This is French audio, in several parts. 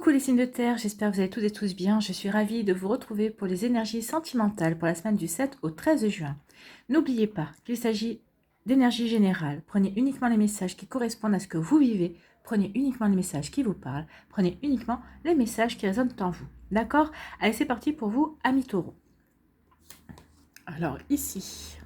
Coucou les signes de terre, j'espère que vous allez toutes et tous bien. Je suis ravie de vous retrouver pour les énergies sentimentales pour la semaine du 7 au 13 juin. N'oubliez pas qu'il s'agit d'énergie générale. Prenez uniquement les messages qui correspondent à ce que vous vivez. Prenez uniquement les messages qui vous parlent. Prenez uniquement les messages qui résonnent en vous. D'accord? Allez, c'est parti pour vous, amis taureaux. Alors ici...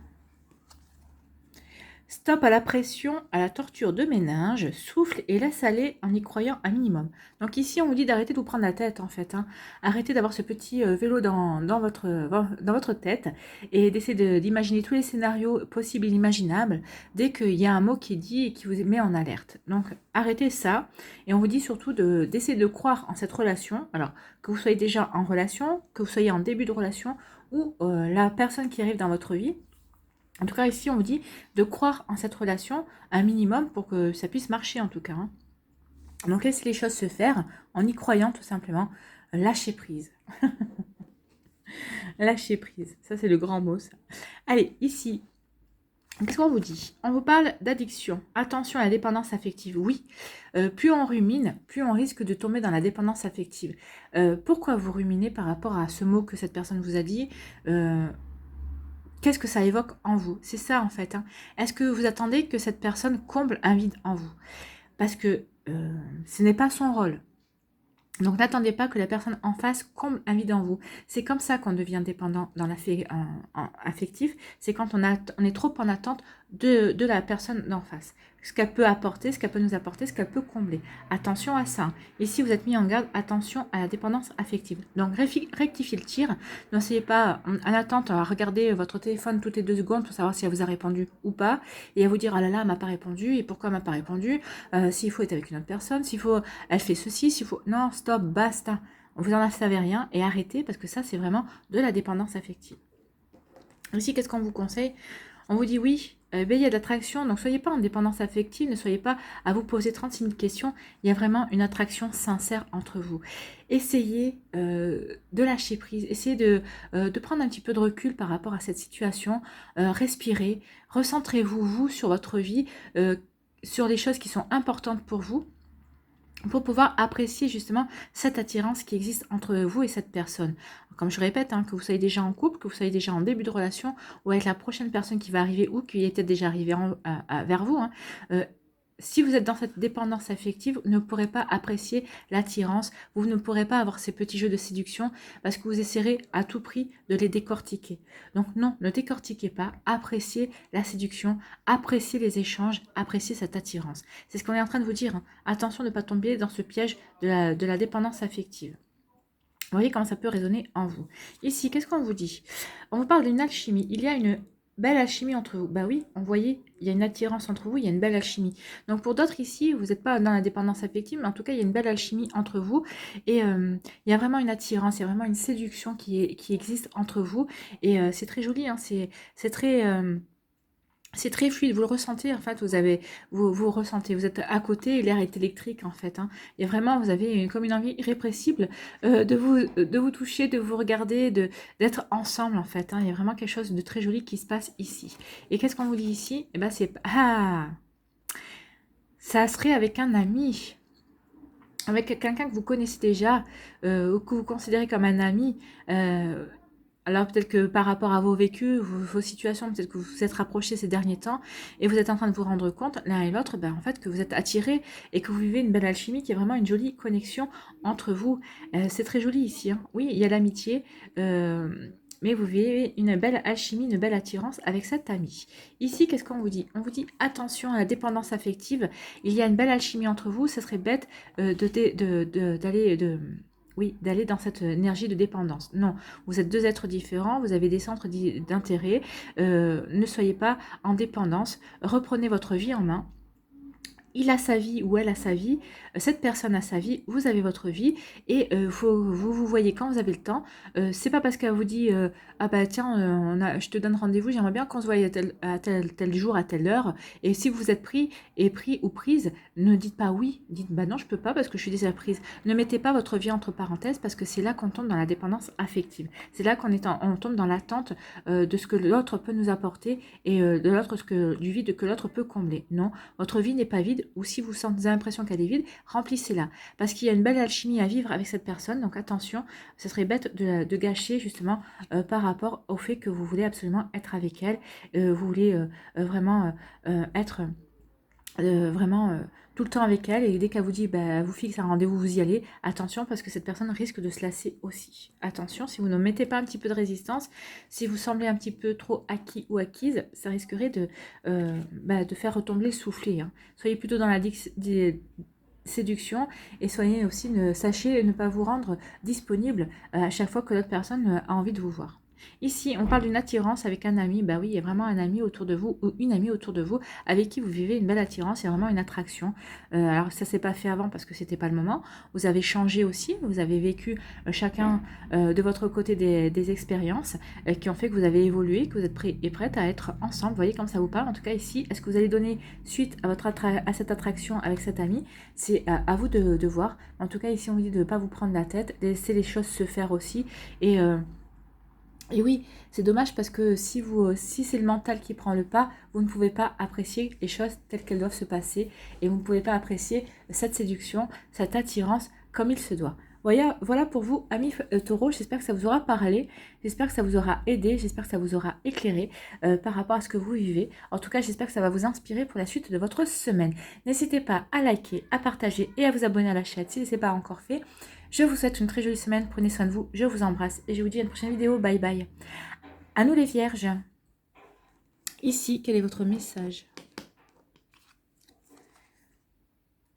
Stop à la pression, à la torture de méninge, souffle et laisse aller en y croyant un minimum. Donc ici, on vous dit d'arrêter de vous prendre la tête en fait. Arrêtez d'avoir ce petit vélo dans votre tête et d'essayer d'imaginer tous les scénarios possibles et inimaginables dès qu'il y a un mot qui est dit et qui vous met en alerte. Donc arrêtez ça et on vous dit surtout d'essayer de croire en cette relation. Alors que vous soyez déjà en relation, que vous soyez en début de relation ou la personne qui arrive dans votre vie. En tout cas, ici, on vous dit de croire en cette relation un minimum pour que ça puisse marcher, en tout cas. Donc, laissez les choses se faire en y croyant, tout simplement. Lâcher prise. Lâcher prise. Ça, c'est le grand mot, ça. Allez, ici, qu'est-ce qu'on vous dit? On vous parle d'addiction. Attention à la dépendance affective. Oui, plus on rumine, plus on risque de tomber dans la dépendance affective. Pourquoi vous ruminez par rapport à ce mot que cette personne vous a dit Qu'est-ce que ça évoque en vous? C'est ça en fait. Est-ce que vous attendez que cette personne comble un vide en vous? Parce que ce n'est pas son rôle. Donc n'attendez pas que la personne en face comble un vide en vous. C'est comme ça qu'on devient dépendant dans l'affectif. C'est quand on est trop en attente de la personne d'en face. Ce qu'elle peut apporter, ce qu'elle peut nous apporter, ce qu'elle peut combler. Attention à ça. Ici, vous êtes mis en garde, attention à la dépendance affective. Donc, rectifiez le tir. N'essayez pas, en attente, à regarder votre téléphone toutes les 2 secondes pour savoir si elle vous a répondu ou pas. Et à vous dire, ah là là, elle m'a pas répondu. Et pourquoi elle m'a pas répondu? S'il faut être avec une autre personne, s'il faut, elle fait ceci, s'il faut... Non, stop, basta. Vous en savez rien et arrêtez parce que ça, c'est vraiment de la dépendance affective. Ici, qu'est-ce qu'on vous conseille? On vous dit oui, il y a de l'attraction, donc soyez pas en dépendance affective, ne soyez pas à vous poser 36 000 questions, il y a vraiment une attraction sincère entre vous. Essayez de lâcher prise, essayez de prendre un petit peu de recul par rapport à cette situation, respirez, recentrez-vous, vous, sur votre vie, sur les choses qui sont importantes pour vous, pour pouvoir apprécier justement cette attirance qui existe entre vous et cette personne. Comme je répète, que vous soyez déjà en couple, que vous soyez déjà en début de relation, ou avec la prochaine personne qui va arriver, ou qui est peut-être déjà arrivée vers vous, si vous êtes dans cette dépendance affective, vous ne pourrez pas apprécier l'attirance, vous ne pourrez pas avoir ces petits jeux de séduction parce que vous essaierez à tout prix de les décortiquer. Donc non, ne décortiquez pas, appréciez la séduction, appréciez les échanges, appréciez cette attirance. C'est ce qu'on est en train de vous dire. Attention de ne pas tomber dans ce piège de la dépendance affective. Vous voyez comment ça peut résonner en vous. Ici, qu'est-ce qu'on vous dit? On vous parle d'une alchimie. Il y a une belle alchimie entre vous. Bah oui, on voyait, il y a une attirance entre vous, il y a une belle alchimie. Donc pour d'autres ici, vous n'êtes pas dans la dépendance affective, mais en tout cas, il y a une belle alchimie entre vous. Et il y a vraiment une attirance, il y a vraiment une séduction qui existe entre vous. Et c'est très joli, c'est très... c'est très fluide, vous le ressentez en fait, vous ressentez, vous êtes à côté et l'air est électrique en fait. Et vraiment, vous avez comme une envie irrépressible de vous toucher, de vous regarder, d'être ensemble en fait. Il y a vraiment quelque chose de très joli qui se passe ici. Et qu'est-ce qu'on vous dit ici? Eh ben c'est... Ah, ça serait avec un ami, avec quelqu'un que vous connaissez déjà, ou que vous considérez comme un ami. Alors peut-être que par rapport à vos vécus, vos situations, peut-être que vous vous êtes rapprochés ces derniers temps et vous êtes en train de vous rendre compte l'un et l'autre, en fait, que vous êtes attirés et que vous vivez une belle alchimie, qui est vraiment une jolie connexion entre vous. C'est très joli ici. Oui, il y a l'amitié, mais vous vivez une belle alchimie, une belle attirance avec cet ami. Ici, qu'est-ce qu'on vous dit? On vous dit attention à la dépendance affective. Il y a une belle alchimie entre vous. Ça serait bête d'aller dans cette énergie de dépendance. Non, vous êtes 2 êtres différents, vous avez des centres d'intérêt, ne soyez pas en dépendance, reprenez votre vie en main. Il a sa vie ou elle a sa vie, cette personne a sa vie, vous avez votre vie et vous voyez quand vous avez le temps. C'est pas parce qu'elle vous dit ah bah tiens je te donne rendez-vous, j'aimerais bien qu'on se voie à tel jour à telle heure, et si vous êtes pris ou prise, ne dites pas oui, dites bah non je peux pas parce que je suis déjà prise. Ne mettez pas votre vie entre parenthèses parce que c'est là qu'on tombe dans la dépendance affective. C'est là on tombe dans l'attente de ce que l'autre peut nous apporter et de l'autre du vide que l'autre peut combler. Non, votre vie n'est pas vide. vide, ou si vous sentez l'impression qu'elle est vide, remplissez-la. Parce qu'il y a une belle alchimie à vivre avec cette personne. Donc attention, ce serait bête de gâcher justement par rapport au fait que vous voulez absolument être avec elle. Vous voulez vraiment être vraiment tout le temps avec elle, et dès qu'elle vous dit bah, elle vous fixe un rendez-vous, vous y allez. Attention, parce que cette personne risque de se lasser aussi. Attention, si vous ne mettez pas un petit peu de résistance, si vous semblez un petit peu trop acquis ou acquise, ça risquerait de faire retomber le soufflet, hein. Soyez plutôt dans la séduction, et soyez aussi, sachez ne pas vous rendre disponible à chaque fois que l'autre personne a envie de vous voir. Ici, on parle d'une attirance avec un ami. Bah oui, il y a vraiment un ami autour de vous ou une amie autour de vous avec qui vous vivez une belle attirance. Il y a vraiment une attraction. Alors, ça s'est pas fait avant parce que c'était pas le moment. Vous avez changé aussi. Vous avez vécu chacun de votre côté des expériences qui ont fait que vous avez évolué, que vous êtes prêt et prête à être ensemble. Vous voyez comme ça vous parle. En tout cas, ici, est-ce que vous allez donner suite à cette attraction avec cet ami? C'est à vous de voir. En tout cas, ici, on vous dit de ne pas vous prendre la tête, de laisser les choses se faire aussi. Et oui, c'est dommage parce que si c'est le mental qui prend le pas, vous ne pouvez pas apprécier les choses telles qu'elles doivent se passer, et vous ne pouvez pas apprécier cette séduction, cette attirance comme il se doit. Voilà pour vous, amis taureaux, j'espère que ça vous aura parlé, j'espère que ça vous aura aidé, j'espère que ça vous aura éclairé par rapport à ce que vous vivez. En tout cas, j'espère que ça va vous inspirer pour la suite de votre semaine. N'hésitez pas à liker, à partager et à vous abonner à la chaîne si ce n'est pas encore fait. Je vous souhaite une très jolie semaine, prenez soin de vous, je vous embrasse et je vous dis à une prochaine vidéo, bye bye. À nous les vierges. Ici, quel est votre message?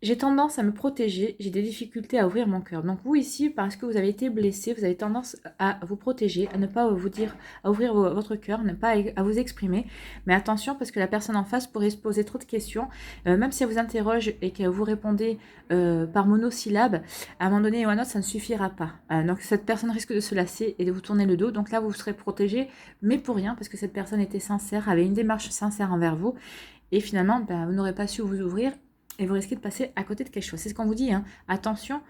J'ai tendance à me protéger, j'ai des difficultés à ouvrir mon cœur. Donc vous ici, parce que vous avez été blessé, vous avez tendance à vous protéger, à ne pas vous dire, à ouvrir votre cœur, ne pas à vous exprimer. Mais attention, parce que la personne en face pourrait se poser trop de questions, même si elle vous interroge et que vous répondez par monosyllabe, à un moment donné ou à un autre, ça ne suffira pas. Donc cette personne risque de se lasser et de vous tourner le dos. Donc là, vous serez protégé, mais pour rien, parce que cette personne était sincère, avait une démarche sincère envers vous. Et finalement, vous n'aurez pas su vous ouvrir. Et vous risquez de passer à côté de quelque chose. C'est ce qu'on vous dit, hein. Attention,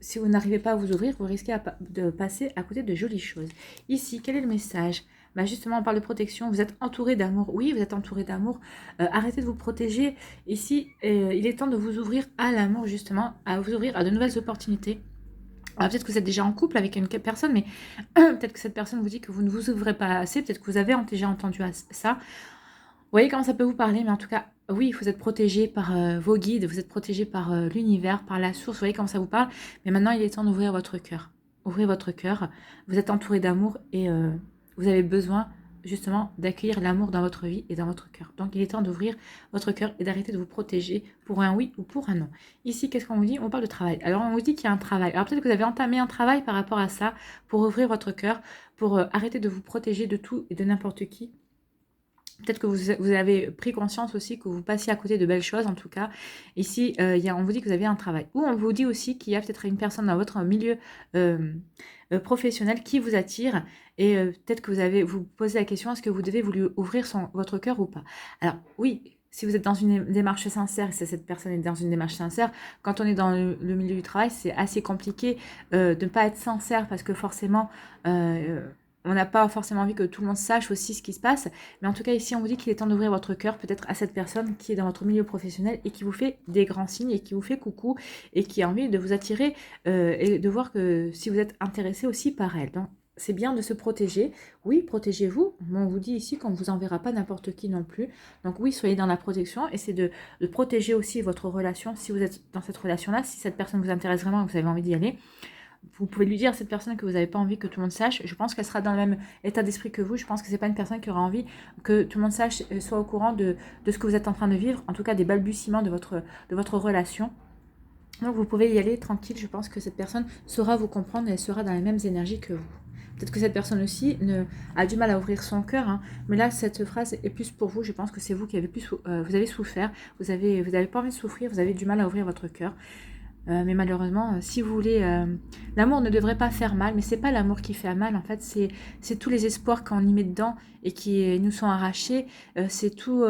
si vous n'arrivez pas à vous ouvrir, vous risquez de passer à côté de jolies choses. Ici, quel est le message? Justement, on parle de protection. Vous êtes entouré d'amour. Oui, vous êtes entouré d'amour. Arrêtez de vous protéger. Ici, il est temps de vous ouvrir à l'amour, justement, à vous ouvrir à de nouvelles opportunités. Alors peut-être que vous êtes déjà en couple avec une personne, mais peut-être que cette personne vous dit que vous ne vous ouvrez pas assez. Peut-être que vous avez déjà entendu ça. Vous voyez comment ça peut vous parler, mais en tout cas, oui, vous êtes protégé par vos guides, vous êtes protégé par l'univers, par la source, vous voyez comment ça vous parle. Mais maintenant, il est temps d'ouvrir votre cœur. Ouvrez votre cœur, vous êtes entouré d'amour et vous avez besoin justement d'accueillir l'amour dans votre vie et dans votre cœur. Donc, il est temps d'ouvrir votre cœur et d'arrêter de vous protéger pour un oui ou pour un non. Ici, qu'est-ce qu'on vous dit? On parle de travail. Alors, on vous dit qu'il y a un travail. Alors, peut-être que vous avez entamé un travail par rapport à ça pour ouvrir votre cœur, pour arrêter de vous protéger de tout et de n'importe qui. Peut-être que vous avez pris conscience aussi que vous passiez à côté de belles choses, en tout cas. Ici, on vous dit que vous avez un travail. Ou on vous dit aussi qu'il y a peut-être une personne dans votre milieu professionnel qui vous attire. Et peut-être que vous posez la question, est-ce que vous devez vous lui ouvrir votre cœur ou pas? Alors, oui, si vous êtes dans une démarche sincère, et si cette personne est dans une démarche sincère, quand on est dans le milieu du travail, c'est assez compliqué de ne pas être sincère parce que forcément... on n'a pas forcément envie que tout le monde sache aussi ce qui se passe. Mais en tout cas, ici, on vous dit qu'il est temps d'ouvrir votre cœur peut-être à cette personne qui est dans votre milieu professionnel et qui vous fait des grands signes et qui vous fait coucou et qui a envie de vous attirer et de voir que si vous êtes intéressé aussi par elle. Donc, c'est bien de se protéger. Oui, protégez-vous. Mais on vous dit ici qu'on ne vous enverra pas n'importe qui non plus. Donc oui, soyez dans la protection. Et c'est de protéger aussi votre relation si vous êtes dans cette relation-là. Si cette personne vous intéresse vraiment et que vous avez envie d'y aller, vous pouvez lui dire à cette personne que vous n'avez pas envie que tout le monde sache. Je pense qu'elle sera dans le même état d'esprit que vous. Je pense que ce n'est pas une personne qui aura envie que tout le monde sache, soit au courant de ce que vous êtes en train de vivre, en tout cas des balbutiements de votre relation. Donc vous pouvez y aller tranquille. Je pense que cette personne saura vous comprendre et elle sera dans les mêmes énergies que vous. Peut-être que cette personne aussi a du mal à ouvrir son cœur, hein. Mais là, cette phrase est plus pour vous. Je pense que c'est vous qui avez vous avez souffert. Vous avez pas envie de souffrir, vous avez du mal à ouvrir votre cœur. Mais malheureusement, si vous voulez... l'amour ne devrait pas faire mal, mais c'est pas l'amour qui fait mal, en fait, c'est tous les espoirs qu'on y met dedans et qui nous sont arrachés, c'est tout...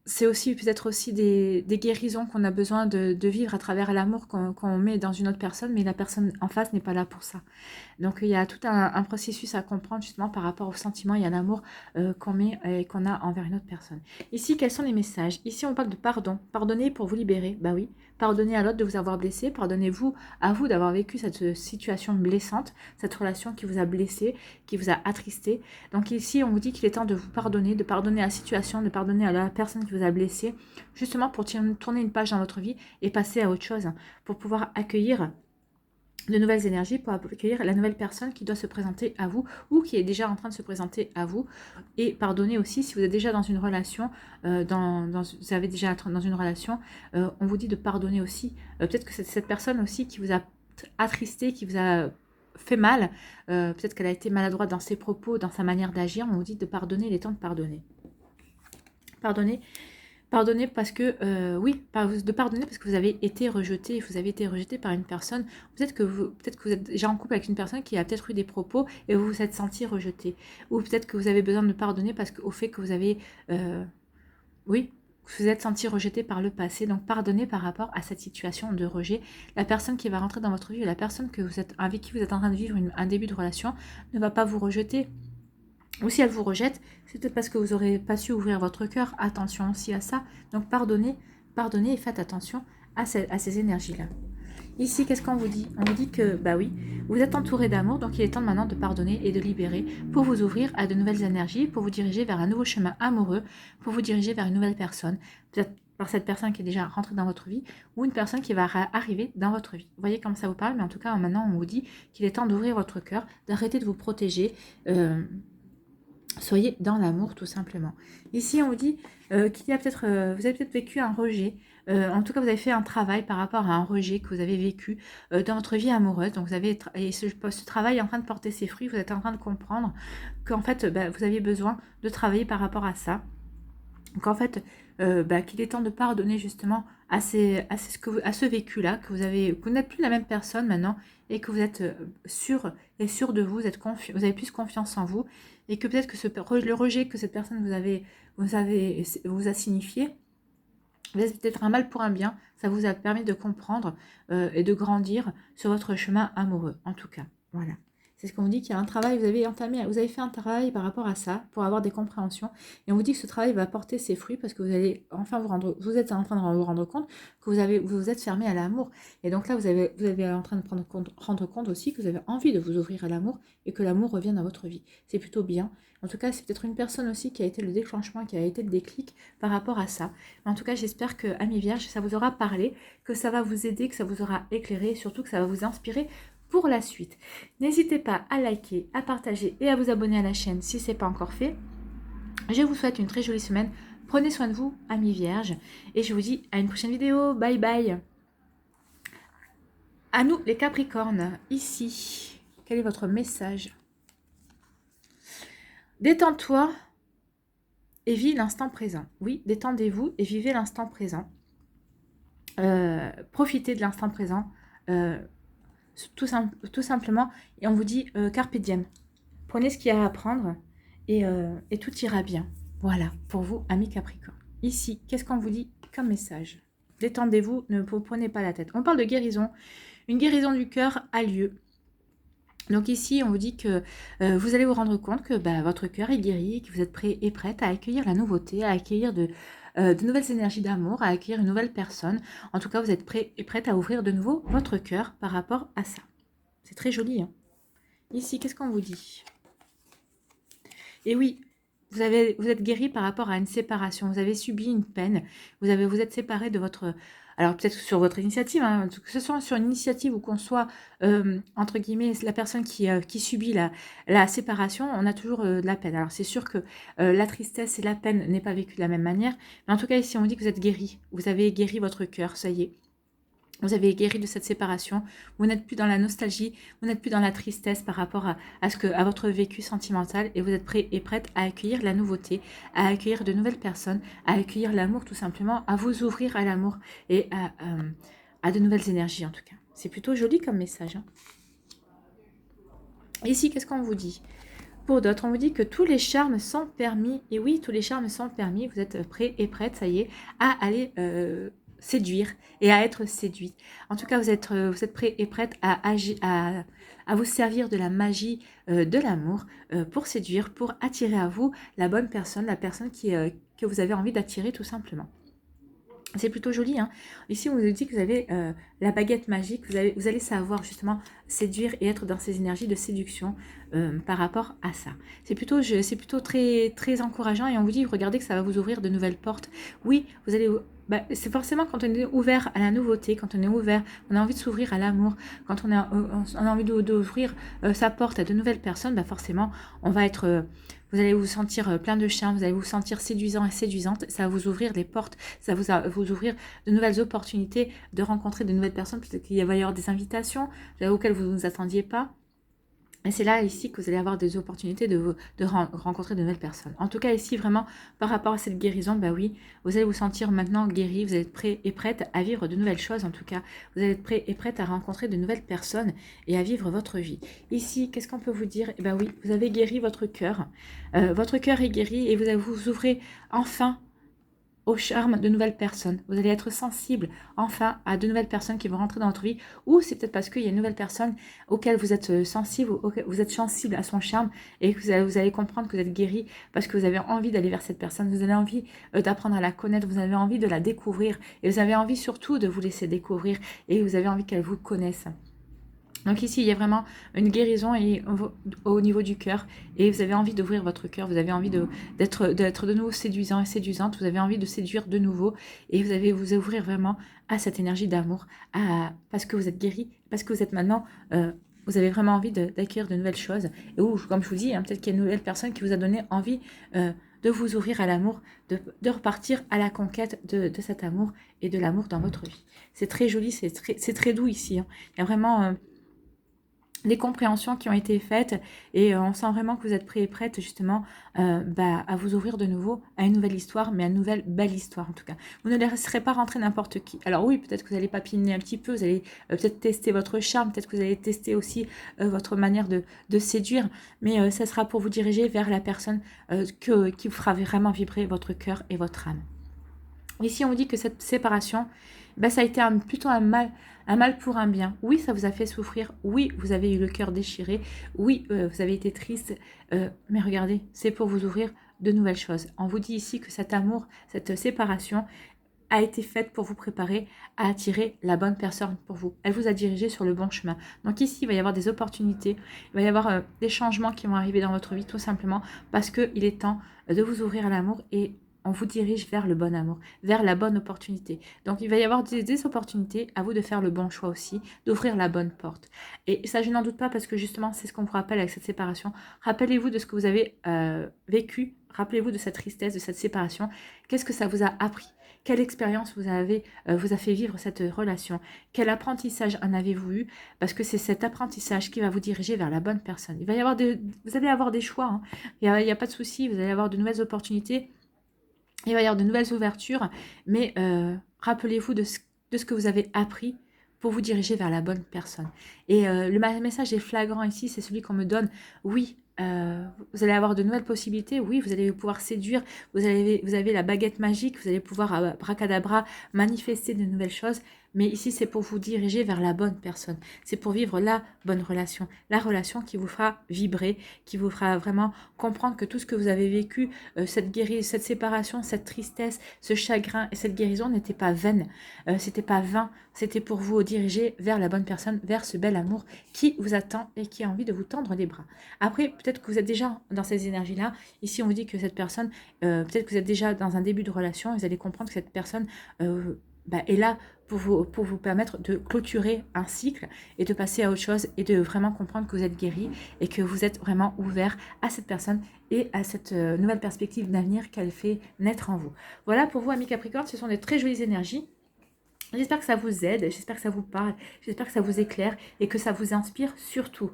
c'est aussi peut-être aussi des guérisons qu'on a besoin de vivre à travers l'amour qu'on met dans une autre personne, mais la personne en face n'est pas là pour ça. Donc il y a tout un processus à comprendre justement par rapport au sentiment et à l'amour qu'on met et qu'on a envers une autre personne. Ici, quels sont les messages? Ici, on parle de pardon. Pardonnez pour vous libérer. Bah oui. Pardonnez à l'autre de vous avoir blessé. Pardonnez-vous à vous d'avoir vécu cette situation blessante, cette relation qui vous a blessé, qui vous a attristé. Donc ici, on vous dit qu'il est temps de vous pardonner, de pardonner à la situation, de pardonner à la personne qui vous a blessé, justement pour tourner une page dans votre vie et passer à autre chose, pour pouvoir accueillir de nouvelles énergies, pour accueillir la nouvelle personne qui doit se présenter à vous ou qui est déjà en train de se présenter à vous. Et pardonnez aussi si vous êtes déjà dans une relation, vous avez déjà dans une relation, on vous dit de pardonner aussi. Peut-être que c'est cette personne aussi qui vous a attristé, qui vous a fait mal, peut-être qu'elle a été maladroite dans ses propos, dans sa manière d'agir, on vous dit de pardonner, il est temps de pardonner. Pardonnez. Pardonnez parce que, de pardonner parce que vous avez été rejeté, vous avez été rejeté par une personne. Peut-être que vous êtes déjà en couple avec une personne qui a peut-être eu des propos et vous vous êtes senti rejeté. Ou peut-être que vous avez besoin de pardonner parce qu'au fait que vous avez, vous vous êtes senti rejeté par le passé. Donc pardonnez par rapport à cette situation de rejet. La personne qui va rentrer dans votre vie, la personne avec qui vous êtes en train de vivre un début de relation, ne va pas vous rejeter. Ou si elle vous rejette, c'est peut-être parce que vous n'aurez pas su ouvrir votre cœur. Attention aussi à ça. Donc pardonnez et faites attention à ces énergies-là. Ici, qu'est-ce qu'on vous dit? On vous dit que, bah oui, vous êtes entouré d'amour, donc il est temps maintenant de pardonner et de libérer pour vous ouvrir à de nouvelles énergies, pour vous diriger vers un nouveau chemin amoureux, pour vous diriger vers une nouvelle personne, peut-être par cette personne qui est déjà rentrée dans votre vie, ou une personne qui va arriver dans votre vie. Vous voyez comme ça vous parle, mais en tout cas, maintenant, on vous dit qu'il est temps d'ouvrir votre cœur, d'arrêter de vous protéger, soyez dans l'amour tout simplement. Ici, on vous dit qu'il y a peut-être, vous avez peut-être vécu un rejet. En tout cas, vous avez fait un travail par rapport à un rejet que vous avez vécu dans votre vie amoureuse. Donc, vous avez et ce travail est en train de porter ses fruits. Vous êtes en train de comprendre qu'en fait, vous aviez besoin de travailler par rapport à ça. Donc, en fait, qu'il est temps de pardonner justement à ce vécu-là, que vous n'êtes plus la même personne maintenant et que vous êtes sûr de vous, vous avez plus confiance en vous et que peut-être que le rejet que cette personne vous a signifié, c'est peut-être un mal pour un bien, ça vous a permis de comprendre et de grandir sur votre chemin amoureux, en tout cas. Voilà. C'est ce qu'on vous dit qu'il y a un travail, vous avez fait un travail par rapport à ça, pour avoir des compréhensions. Et on vous dit que ce travail va porter ses fruits parce que vous allez enfin vous êtes en train de vous rendre compte que vous êtes fermé à l'amour. Et donc là, vous avez en train de rendre compte aussi que vous avez envie de vous ouvrir à l'amour et que l'amour revienne dans votre vie. C'est plutôt bien. En tout cas, c'est peut-être une personne aussi qui a été le déclenchement, qui a été le déclic par rapport à ça. Mais en tout cas, j'espère que, amis vierges, ça vous aura parlé, que ça va vous aider, que ça vous aura éclairé, et surtout que ça va vous inspirer pour la suite. N'hésitez pas à liker, à partager et à vous abonner à la chaîne si ce n'est pas encore fait. Je vous souhaite une très jolie semaine. Prenez soin de vous, amis vierges. Et je vous dis à une prochaine vidéo. Bye bye. À nous, les Capricornes. Ici, quel est votre message? Détends-toi et vis l'instant présent. Oui, détendez-vous et vivez l'instant présent. Profitez de l'instant présent. Tout simplement. Et on vous dit carpe diem. Prenez ce qu'il y a à apprendre et tout ira bien. Voilà, pour vous, amis Capricorne. Ici, qu'est-ce qu'on vous dit comme message? Détendez-vous, ne vous prenez pas la tête. On parle de guérison. Une guérison du cœur a lieu. Donc ici, on vous dit que vous allez vous rendre compte que votre cœur est guéri, que vous êtes prêt et prête à accueillir la nouveauté, à accueillir de nouvelles énergies d'amour, à accueillir une nouvelle personne. En tout cas, vous êtes prêt et prête à ouvrir de nouveau votre cœur par rapport à ça. C'est très joli. Hein. Ici, qu'est-ce qu'on vous dit? Et oui, vous êtes guéri par rapport à une séparation. Vous avez subi une peine. Vous êtes séparé de votre... Alors peut-être sur votre initiative, hein, que ce soit sur une initiative ou qu'on soit, entre guillemets, la personne qui subit la séparation, on a toujours de la peine. Alors c'est sûr que la tristesse et la peine n'est pas vécue de la même manière. Mais en tout cas, ici, on dit que vous êtes guéri. Vous avez guéri votre cœur, ça y est. Vous avez guéri de cette séparation, vous n'êtes plus dans la nostalgie, vous n'êtes plus dans la tristesse par rapport à votre vécu sentimental et vous êtes prêt et prête à accueillir la nouveauté, à accueillir de nouvelles personnes, à accueillir l'amour tout simplement, à vous ouvrir à l'amour et à de nouvelles énergies en tout cas. C'est plutôt joli comme message. Hein. Ici, qu'est-ce qu'on vous dit? Pour d'autres, on vous dit que tous les charmes sont permis. Et oui, tous les charmes sont permis. Vous êtes prêts et prêtes, ça y est, à aller séduire et à être séduite. En tout cas, vous êtes prêts et prêtes à agir, à vous servir de la magie de l'amour pour séduire, pour attirer à vous la bonne personne, la personne que vous avez envie d'attirer tout simplement. C'est plutôt joli, hein. Ici, on vous dit que vous avez la baguette magique, vous allez savoir justement séduire et être dans ces énergies de séduction par rapport à ça. C'est plutôt très, très encourageant et on vous dit, regardez que ça va vous ouvrir de nouvelles portes. Oui, vous allez... c'est forcément quand on est ouvert à la nouveauté, quand on est ouvert, on a envie de s'ouvrir à l'amour, quand on a envie d'ouvrir sa porte à de nouvelles personnes, forcément, on va être... vous allez vous sentir plein de charme, vous allez vous sentir séduisant et séduisante, ça va vous ouvrir des portes, ça va vous ouvrir de nouvelles opportunités de rencontrer de nouvelles personnes, peut-être qu'il va y avoir des invitations auxquelles vous ne vous attendiez pas. Et c'est là, ici, que vous allez avoir des opportunités de rencontrer de nouvelles personnes. En tout cas, ici, vraiment, par rapport à cette guérison, oui, vous allez vous sentir maintenant guéri, vous allez être prêt et prête à vivre de nouvelles choses, en tout cas. Vous allez être prêt et prête à rencontrer de nouvelles personnes et à vivre votre vie. Ici, qu'est-ce qu'on peut vous dire? Oui, vous avez guéri votre cœur. Votre cœur est guéri et vous ouvrez enfin au charme de nouvelles personnes. Vous allez être sensible enfin à de nouvelles personnes qui vont rentrer dans votre vie, ou c'est peut-être parce qu'il y a une nouvelle personne auquel vous êtes sensible, vous êtes sensible à son charme et que vous allez comprendre que vous êtes guéri parce que vous avez envie d'aller vers cette personne, vous avez envie d'apprendre à la connaître, vous avez envie de la découvrir et vous avez envie surtout de vous laisser découvrir et vous avez envie qu'elle vous connaisse. Donc ici, il y a vraiment une guérison au niveau du cœur et vous avez envie d'ouvrir votre cœur, vous avez envie d'être de nouveau séduisant et séduisante, vous avez envie de séduire de nouveau et vous allez vous ouvrir vraiment à cette énergie d'amour, parce que vous êtes guéri, parce que vous êtes maintenant... vous avez vraiment envie d'acquérir de nouvelles choses. Et comme je vous dis, peut-être qu'il y a une nouvelle personne qui vous a donné envie de vous ouvrir à l'amour, de repartir à la conquête de cet amour et de l'amour dans votre vie. C'est très joli, c'est très doux ici. Il y a vraiment... des compréhensions qui ont été faites et on sent vraiment que vous êtes prêts et prêtes justement à vous ouvrir de nouveau à une nouvelle histoire, mais à une nouvelle belle histoire en tout cas. Vous ne laisserez pas rentrer n'importe qui. Alors oui, peut-être que vous allez papiner un petit peu, vous allez peut-être tester votre charme, peut-être que vous allez tester aussi votre manière de séduire, mais ça sera pour vous diriger vers la personne qui vous fera vraiment vibrer votre cœur et votre âme. Ici, on vous dit que cette séparation, ça a été plutôt un mal pour un bien. Oui, ça vous a fait souffrir. Oui, vous avez eu le cœur déchiré. Oui, vous avez été triste. Mais regardez, c'est pour vous ouvrir de nouvelles choses. On vous dit ici que cet amour, cette séparation a été faite pour vous préparer à attirer la bonne personne pour vous. Elle vous a dirigé sur le bon chemin. Donc ici, il va y avoir des opportunités, il va y avoir des changements qui vont arriver dans votre vie tout simplement parce qu'il est temps de vous ouvrir à l'amour et on vous dirige vers le bon amour, vers la bonne opportunité. Donc, il va y avoir des opportunités, à vous de faire le bon choix aussi, d'ouvrir la bonne porte. Et ça, je n'en doute pas parce que justement, c'est ce qu'on vous rappelle avec cette séparation. Rappelez-vous de ce que vous avez vécu, rappelez-vous de cette tristesse, de cette séparation. Qu'est-ce que ça vous a appris? Quelle expérience vous a fait vivre cette relation? Quel apprentissage en avez-vous eu? Parce que c'est cet apprentissage qui va vous diriger vers la bonne personne. Vous allez avoir des choix, hein. Il n'y a pas de souci, vous allez avoir de nouvelles opportunités. Il va y avoir de nouvelles ouvertures, mais rappelez-vous de ce que vous avez appris pour vous diriger vers la bonne personne. Et le message est flagrant ici, c'est celui qu'on me donne. Oui, vous allez avoir de nouvelles possibilités. Oui, vous allez pouvoir séduire. Vous avez la baguette magique. Vous allez pouvoir, bracadabra, manifester de nouvelles choses. Mais ici, c'est pour vous diriger vers la bonne personne. C'est pour vivre la bonne relation. La relation qui vous fera vibrer, qui vous fera vraiment comprendre que tout ce que vous avez vécu, cette séparation, cette tristesse, ce chagrin et cette guérison n'était pas vaine. C'était pas vain. C'était pour vous diriger vers la bonne personne, vers ce bel amour qui vous attend et qui a envie de vous tendre les bras. Après, peut-être que vous êtes déjà dans ces énergies-là. Ici, on vous dit que cette personne, peut-être que vous êtes déjà dans un début de relation et vous allez comprendre que cette personne est là pour vous permettre de clôturer un cycle et de passer à autre chose et de vraiment comprendre que vous êtes guéri et que vous êtes vraiment ouvert à cette personne et à cette nouvelle perspective d'avenir qu'elle fait naître en vous. Voilà pour vous, amis Capricorne, ce sont des très jolies énergies. J'espère que ça vous aide, j'espère que ça vous parle, j'espère que ça vous éclaire et que ça vous inspire surtout.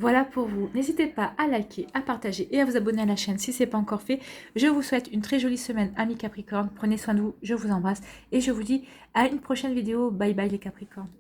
Voilà pour vous. N'hésitez pas à liker, à partager et à vous abonner à la chaîne si ce n'est pas encore fait. Je vous souhaite une très jolie semaine, amis Capricorne. Prenez soin de vous, je vous embrasse et je vous dis à une prochaine vidéo. Bye bye les Capricornes.